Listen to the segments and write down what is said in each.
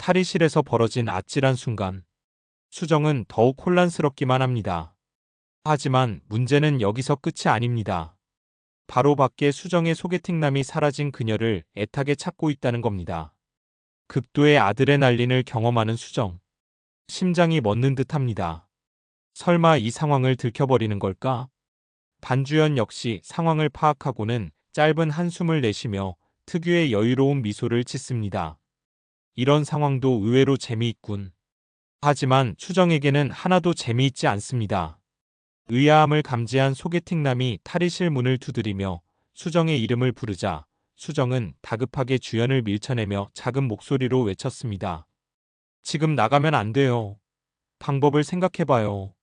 탈의실에서 벌어진 아찔한 순간, 수정은 더욱 혼란스럽기만 합니다. 하지만 문제는 여기서 끝이 아닙니다. 바로 밖에 수정의 소개팅남이 사라진 그녀를 애타게 찾고 있다는 겁니다. 극도의 아드레날린을 경험하는 수정. 심장이 멎는 듯합니다. 설마 이 상황을 들켜버리는 걸까? 반주연 역시 상황을 파악하고는 짧은 한숨을 내쉬며 특유의 여유로운 미소를 짓습니다. 이런 상황도 의외로 재미있군. 하지만 수정에게는 하나도 재미있지 않습니다. 의아함을 감지한 소개팅남이 탈의실 문을 두드리며 수정의 이름을 부르자 수정은 다급하게 주연을 밀쳐내며 작은 목소리로 외쳤습니다. 지금 나가면 안 돼요. 방법을 생각해봐요.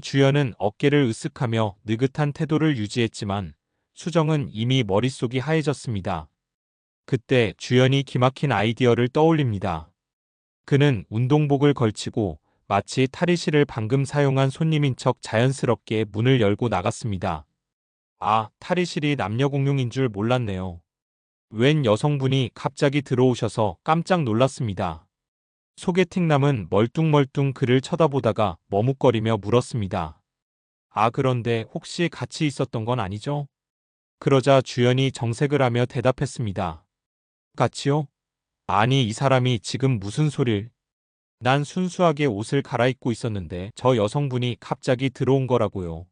주연은 어깨를 으쓱하며 느긋한 태도를 유지했지만 수정은 이미 머릿속이 하얘졌습니다. 그때 주연이 기막힌 아이디어를 떠올립니다. 그는 운동복을 걸치고 마치 탈의실을 방금 사용한 손님인 척 자연스럽게 문을 열고 나갔습니다. 아, 탈의실이 남녀 공용인 줄 몰랐네요. 웬 여성분이 갑자기 들어오셔서 깜짝 놀랐습니다. 소개팅남은 멀뚱멀뚱 그를 쳐다보다가 머뭇거리며 물었습니다. 아, 그런데 혹시 같이 있었던 건 아니죠? 그러자 주연이 정색을 하며 대답했습니다. 같이요? 아니, 이 사람이 지금 무슨 소릴? 난 순수하게 옷을 갈아입고 있었는데 저 여성분이 갑자기 들어온 거라고요.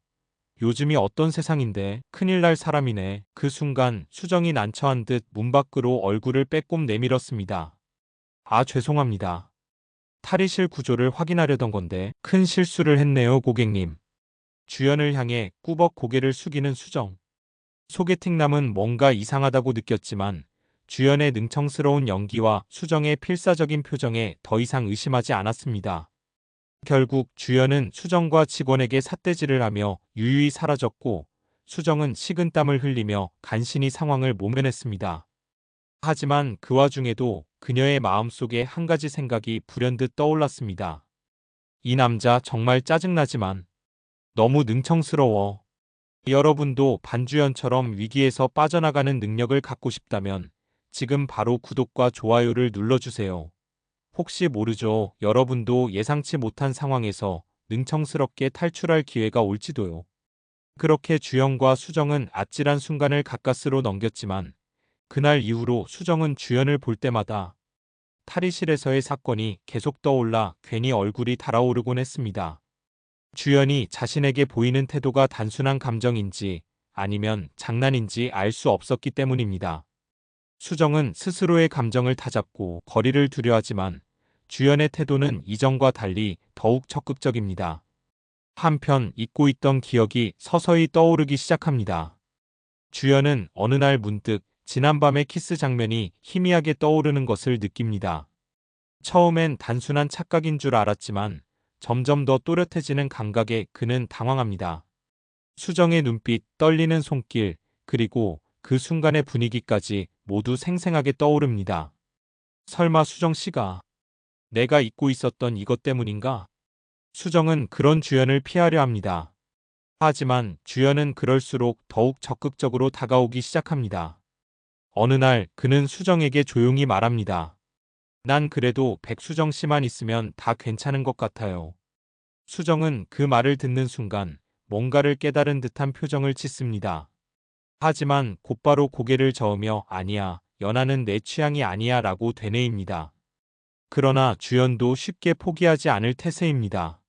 요즘이 어떤 세상인데 큰일 날 사람이네. 그 순간 수정이 난처한 듯 문 밖으로 얼굴을 빼꼼 내밀었습니다. 아, 죄송합니다. 탈의실 구조를 확인하려던 건데 큰 실수를 했네요, 고객님. 주연을 향해 꾸벅 고개를 숙이는 수정. 소개팅남은 뭔가 이상하다고 느꼈지만 주연의 능청스러운 연기와 수정의 필사적인 표정에 더 이상 의심하지 않았습니다. 결국 주연은 수정과 직원에게 삿대질을 하며 유유히 사라졌고 수정은 식은땀을 흘리며 간신히 상황을 모면했습니다. 하지만 그 와중에도 그녀의 마음속에 한 가지 생각이 불현듯 떠올랐습니다. 이 남자 정말 짜증나지만 너무 능청스러워. 여러분도 반주연처럼 위기에서 빠져나가는 능력을 갖고 싶다면 지금 바로 구독과 좋아요를 눌러주세요. 혹시 모르죠. 여러분도 예상치 못한 상황에서 능청스럽게 탈출할 기회가 올지도요. 그렇게 주연과 수정은 아찔한 순간을 가까스로 넘겼지만 그날 이후로 수정은 주연을 볼 때마다 탈의실에서의 사건이 계속 떠올라 괜히 얼굴이 달아오르곤 했습니다. 주연이 자신에게 보이는 태도가 단순한 감정인지 아니면 장난인지 알 수 없었기 때문입니다. 수정은 스스로의 감정을 다잡고 거리를 두려하지만 주연의 태도는 이전과 달리 더욱 적극적입니다. 한편 잊고 있던 기억이 서서히 떠오르기 시작합니다. 주연은 어느 날 문득 지난밤의 키스 장면이 희미하게 떠오르는 것을 느낍니다. 처음엔 단순한 착각인 줄 알았지만 점점 더 또렷해지는 감각에 그는 당황합니다. 수정의 눈빛, 떨리는 손길, 그리고 그 순간의 분위기까지 모두 생생하게 떠오릅니다. 설마 수정 씨가 내가 잊고 있었던 이것 때문인가? 수정은 그런 주연을 피하려 합니다. 하지만 주연은 그럴수록 더욱 적극적으로 다가오기 시작합니다. 어느 날 그는 수정에게 조용히 말합니다. 난 그래도 백수정 씨만 있으면 다 괜찮은 것 같아요. 수정은 그 말을 듣는 순간 뭔가를 깨달은 듯한 표정을 짓습니다. 하지만 곧바로 고개를 저으며 아니야, 연하는 내 취향이 아니야 라고 되뇌입니다. 그러나 주연도 쉽게 포기하지 않을 태세입니다.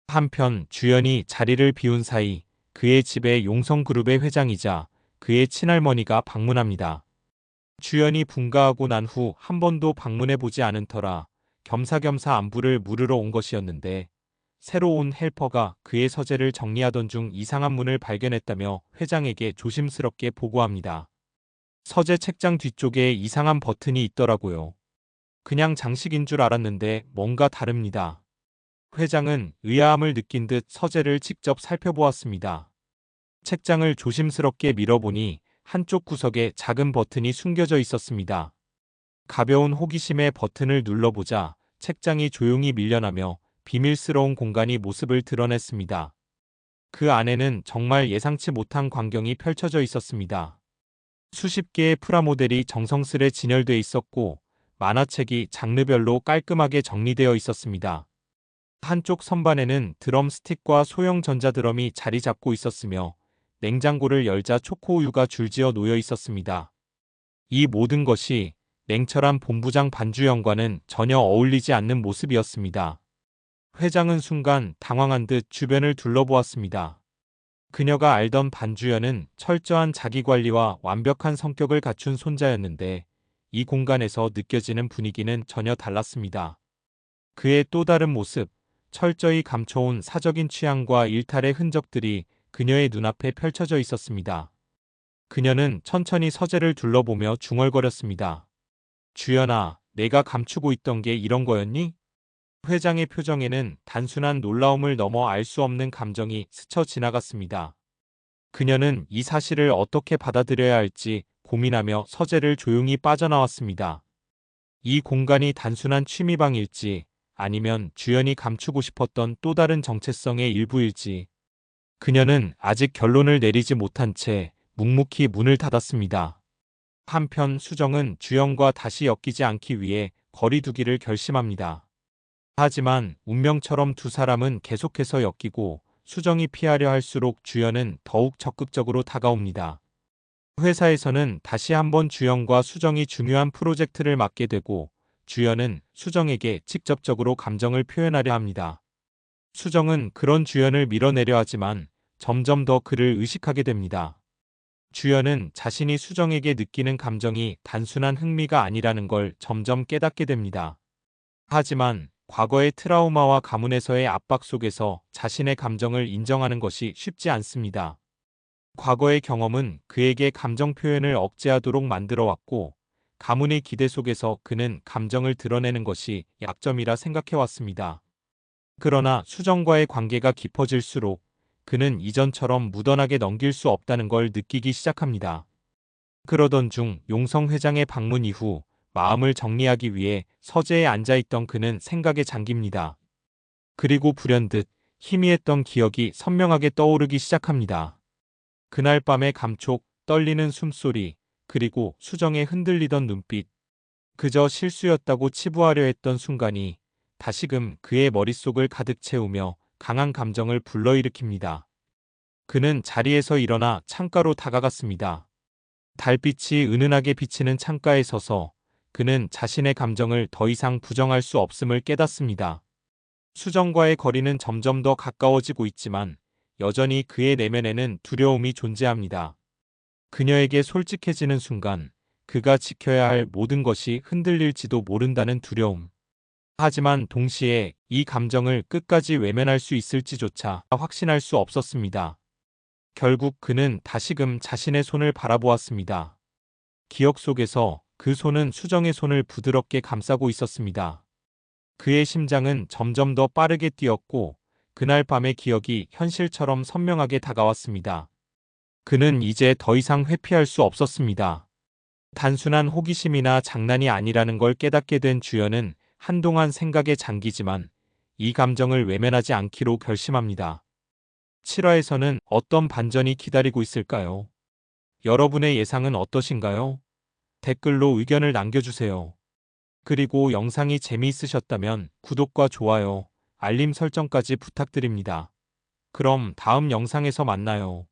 한편 주연이 자리를 비운 사이 그의 집에 용성그룹의 회장이자 그의 친할머니가 방문합니다. 주연이 분가하고 난 후 한 번도 방문해보지 않은 터라 겸사겸사 안부를 물으러 온 것이었는데 새로 온 헬퍼가 그의 서재를 정리하던 중 이상한 문을 발견했다며 회장에게 조심스럽게 보고합니다. 서재 책장 뒤쪽에 이상한 버튼이 있더라고요. 그냥 장식인 줄 알았는데 뭔가 다릅니다. 회장은 의아함을 느낀 듯 서재를 직접 살펴보았습니다. 책장을 조심스럽게 밀어보니 한쪽 구석에 작은 버튼이 숨겨져 있었습니다. 가벼운 호기심에 버튼을 눌러보자 책장이 조용히 밀려나며 비밀스러운 공간이 모습을 드러냈습니다. 그 안에는 정말 예상치 못한 광경이 펼쳐져 있었습니다. 수십 개의 프라모델이 정성스레 진열돼 있었고 만화책이 장르별로 깔끔하게 정리되어 있었습니다. 한쪽 선반에는 드럼 스틱과 소형 전자드럼이 자리 잡고 있었으며 냉장고를 열자 초코우유가 줄지어 놓여 있었습니다. 이 모든 것이 냉철한 본부장 반주영과는 전혀 어울리지 않는 모습이었습니다. 회장은 순간 당황한 듯 주변을 둘러보았습니다. 그녀가 알던 반주연은 철저한 자기관리와 완벽한 성격을 갖춘 손자였는데 이 공간에서 느껴지는 분위기는 전혀 달랐습니다. 그의 또 다른 모습, 철저히 감춰온 사적인 취향과 일탈의 흔적들이 그녀의 눈앞에 펼쳐져 있었습니다. 그녀는 천천히 서재를 둘러보며 중얼거렸습니다. 주연아, 내가 감추고 있던 게 이런 거였니? 회장의 표정에는 단순한 놀라움을 넘어 알 수 없는 감정이 스쳐 지나갔습니다. 그녀는 이 사실을 어떻게 받아들여야 할지 고민하며 서재를 조용히 빠져나왔습니다. 이 공간이 단순한 취미방일지 아니면 주연이 감추고 싶었던 또 다른 정체성의 일부일지 그녀는 아직 결론을 내리지 못한 채 묵묵히 문을 닫았습니다. 한편 수정은 주연과 다시 엮이지 않기 위해 거리 두기를 결심합니다. 하지만 운명처럼 두 사람은 계속해서 엮이고 수정이 피하려 할수록 주연은 더욱 적극적으로 다가옵니다. 회사에서는 다시 한번 주연과 수정이 중요한 프로젝트를 맡게 되고 주연은 수정에게 직접적으로 감정을 표현하려 합니다. 수정은 그런 주연을 밀어내려 하지만 점점 더 그를 의식하게 됩니다. 주연은 자신이 수정에게 느끼는 감정이 단순한 흥미가 아니라는 걸 점점 깨닫게 됩니다. 하지만 과거의 트라우마와 가문에서의 압박 속에서 자신의 감정을 인정하는 것이 쉽지 않습니다. 과거의 경험은 그에게 감정 표현을 억제하도록 만들어 왔고, 가문의 기대 속에서 그는 감정을 드러내는 것이 약점이라 생각해 왔습니다. 그러나 수정과의 관계가 깊어질수록 그는 이전처럼 무던하게 넘길 수 없다는 걸 느끼기 시작합니다. 그러던 중 용성 회장의 방문 이후 마음을 정리하기 위해 서재에 앉아있던 그는 생각에 잠깁니다. 그리고 불현듯 희미했던 기억이 선명하게 떠오르기 시작합니다. 그날 밤의 감촉, 떨리는 숨소리, 그리고 수정의 흔들리던 눈빛. 그저 실수였다고 치부하려 했던 순간이 다시금 그의 머릿속을 가득 채우며 강한 감정을 불러일으킵니다. 그는 자리에서 일어나 창가로 다가갔습니다. 달빛이 은은하게 비치는 창가에 서서 그는 자신의 감정을 더 이상 부정할 수 없음을 깨닫습니다. 수정과의 거리는 점점 더 가까워지고 있지만 여전히 그의 내면에는 두려움이 존재합니다. 그녀에게 솔직해지는 순간 그가 지켜야 할 모든 것이 흔들릴지도 모른다는 두려움. 하지만 동시에 이 감정을 끝까지 외면할 수 있을지조차 확신할 수 없었습니다. 결국 그는 다시금 자신의 손을 바라보았습니다. 기억 속에서 그 손은 수정의 손을 부드럽게 감싸고 있었습니다. 그의 심장은 점점 더 빠르게 뛰었고 그날 밤의 기억이 현실처럼 선명하게 다가왔습니다. 그는 이제 더 이상 회피할 수 없었습니다. 단순한 호기심이나 장난이 아니라는 걸 깨닫게 된 주연은 한동안 생각에 잠기지만 이 감정을 외면하지 않기로 결심합니다. 7화에서는 어떤 반전이 기다리고 있을까요? 여러분의 예상은 어떠신가요? 댓글로 의견을 남겨주세요. 그리고 영상이 재미있으셨다면 구독과 좋아요, 알림 설정까지 부탁드립니다. 그럼 다음 영상에서 만나요.